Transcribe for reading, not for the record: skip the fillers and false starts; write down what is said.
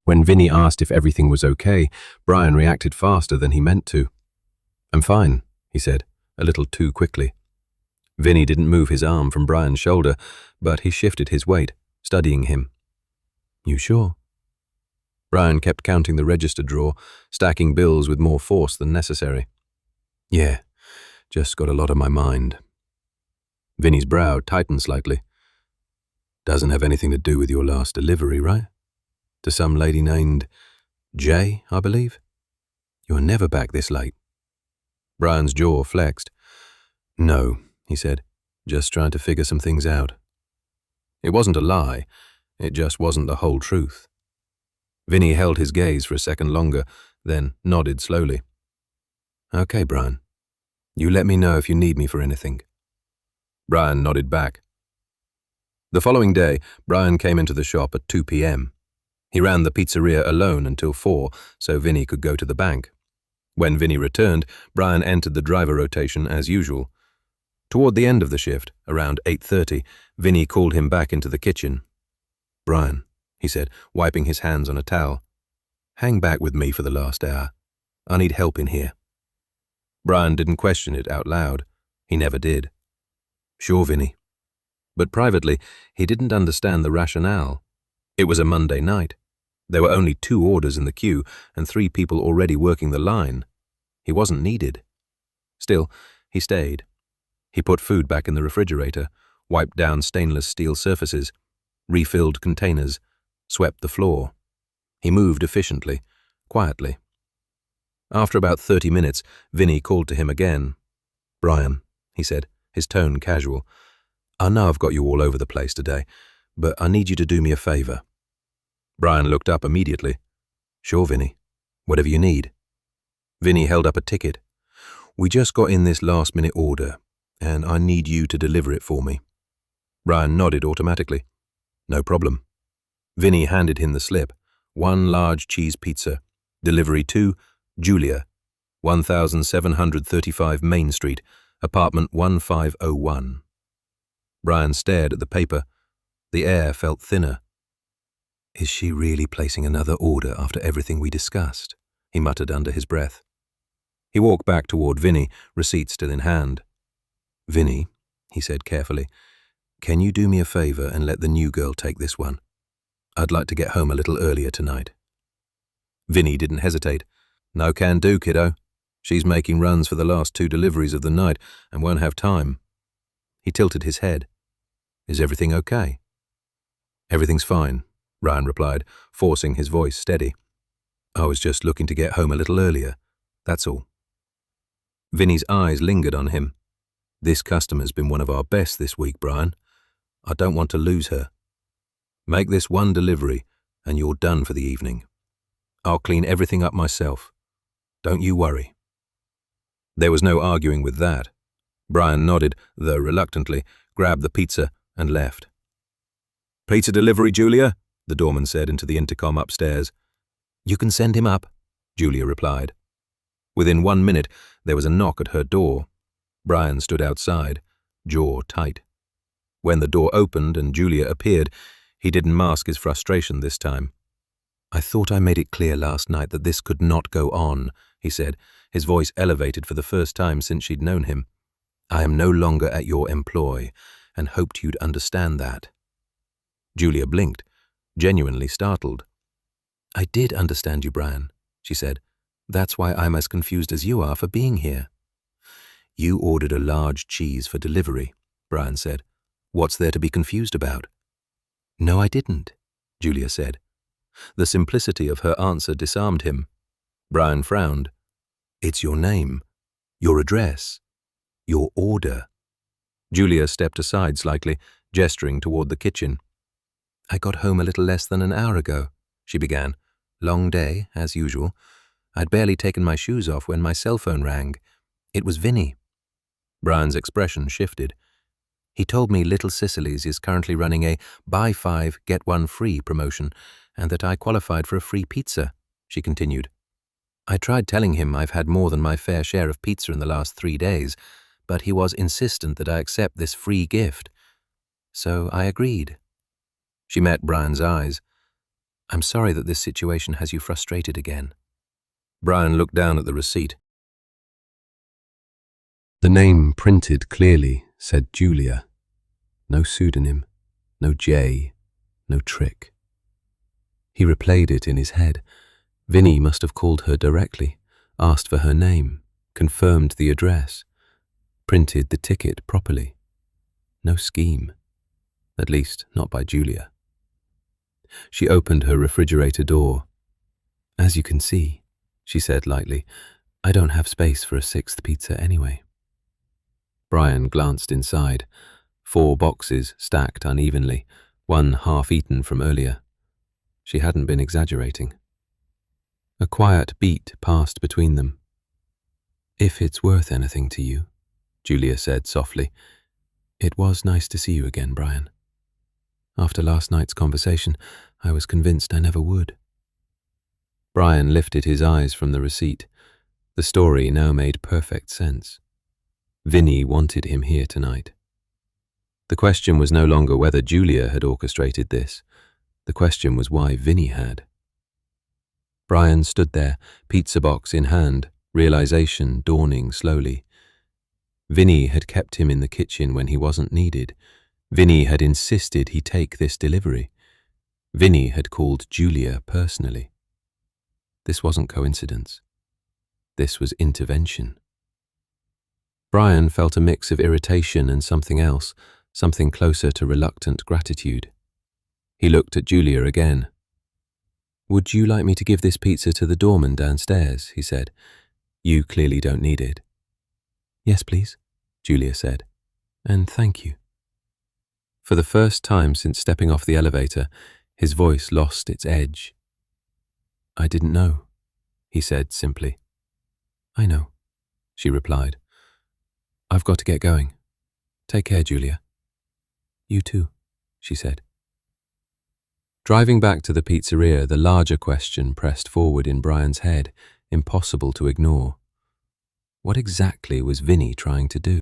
When Vinny asked if everything was okay, Brian reacted faster than he meant to. "I'm fine," he said, a little too quickly. Vinny didn't move his arm from Brian's shoulder, but he shifted his weight, studying him. "You sure?" Brian kept counting the register drawer, stacking bills with more force than necessary. "Yeah, just got a lot on my mind." Vinny's brow tightened slightly. "Doesn't have anything to do with your last delivery, right? To some lady named Jay, I believe? You're never back this late." Brian's jaw flexed. "No," he said, "just trying to figure some things out." It wasn't a lie, it just wasn't the whole truth. Vinny held his gaze for a second longer, then nodded slowly. "Okay, Brian. You let me know if you need me for anything." Brian nodded back. The following day, Brian came into the shop at 2 p.m. He ran the pizzeria alone until 4, so Vinny could go to the bank. When Vinny returned, Brian entered the driver rotation as usual. Toward the end of the shift, around 8:30, Vinny called him back into the kitchen. "Brian," he said, wiping his hands on a towel, "hang back with me for the last hour. I need help in here." Brian didn't question it out loud. He never did. "Sure, Vinny." But privately, he didn't understand the rationale. It was a Monday night. There were only 2 orders in the queue and 3 people already working the line. He wasn't needed. Still, he stayed. He put food back in the refrigerator, wiped down stainless steel surfaces, refilled containers, swept the floor. He moved efficiently, quietly. After about 30 minutes, Vinny called to him again. "Brian," he said, his tone casual, "I know I've got you all over the place today, but I need you to do me a favor." Brian looked up immediately. "Sure, Vinny. Whatever you need." Vinny held up a ticket. "We just got in this last-minute order, and I need you to deliver it for me." Brian nodded automatically. "No problem." Vinny handed him the slip. 1 large cheese pizza. Delivery to Julia, 1735 Main Street, apartment 1501. Brian stared at the paper. The air felt thinner. "Is she really placing another order after everything we discussed?" he muttered under his breath. He walked back toward Vinny, receipt still in hand. "Vinny," he said carefully, "can you do me a favor and let the new girl take this one? I'd like to get home a little earlier tonight." Vinny didn't hesitate. "No can do, kiddo. She's making runs for the last 2 deliveries of the night and won't have time." He tilted his head. "Is everything okay?" "Everything's fine," Ryan replied, forcing his voice steady. "I was just looking to get home a little earlier, that's all." Vinny's eyes lingered on him. "This customer's been one of our best this week, Brian. I don't want to lose her. Make this 1 delivery and you're done for the evening. I'll clean everything up myself. Don't you worry." There was no arguing with that. Brian nodded, though reluctantly, grabbed the pizza and left. "Pizza delivery, Julia?" the doorman said into the intercom upstairs. "You can send him up," Julia replied. Within 1 minute, there was a knock at her door. Brian stood outside, jaw tight. When the door opened and Julia appeared, he didn't mask his frustration this time. "I thought I made it clear last night that this could not go on," he said, his voice elevated for the first time since she'd known him. "I am no longer at your employ, and hoped you'd understand that." Julia blinked, genuinely startled. "I did understand you, Brian," she said. "That's why I'm as confused as you are for being here." "You ordered a large cheese for delivery," Brian said. "What's there to be confused about?" "No, I didn't," Julia said. The simplicity of her answer disarmed him. Brian frowned. "It's your name, your address, your order." Julia stepped aside slightly, gesturing toward the kitchen. "I got home a little less than an hour ago," she began. "Long day, as usual. I'd barely taken my shoes off when my cell phone rang. It was Vinny." Brian's expression shifted. "He told me Little Sicily's is currently running a buy 5, get 1 free promotion, and that I qualified for a free pizza," she continued. "I tried telling him I've had more than my fair share of pizza in the last 3 days, but he was insistent that I accept this free gift. So I agreed." She met Brian's eyes. I'm sorry that this situation has you frustrated again. Brian looked down at the receipt. The name printed clearly said Julia. No pseudonym, no J, no trick. He replayed it in his head. Vinny must have called her directly, asked for her name, confirmed the address, printed the ticket properly. No scheme. At least, not by Julia. She opened her refrigerator door. As you can see, she said lightly, I don't have space for a sixth pizza anyway. Brian glanced inside. 4 boxes stacked unevenly, one half-eaten from earlier. She hadn't been exaggerating. A quiet beat passed between them. If it's worth anything to you, Julia said softly, it was nice to see you again, Brian. After last night's conversation, I was convinced I never would. Brian lifted his eyes from the receipt. The story now made perfect sense. Vinny wanted him here tonight. The question was no longer whether Julia had orchestrated this. The question was why Vinny had. Brian stood there, pizza box in hand, realization dawning slowly. Vinny had kept him in the kitchen when he wasn't needed. Vinny had insisted he take this delivery. Vinny had called Julia personally. This wasn't coincidence. This was intervention. Brian felt a mix of irritation and something else, something closer to reluctant gratitude. He looked at Julia again. Would you like me to give this pizza to the doorman downstairs? He said. You clearly don't need it. Yes, please, Julia said. And thank you. For the first time since stepping off the elevator, his voice lost its edge. I didn't know, he said simply. I know, she replied. I've got to get going. Take care, Julia. You too, she said. Driving back to the pizzeria, the larger question pressed forward in Brian's head, impossible to ignore. What exactly was Vinny trying to do?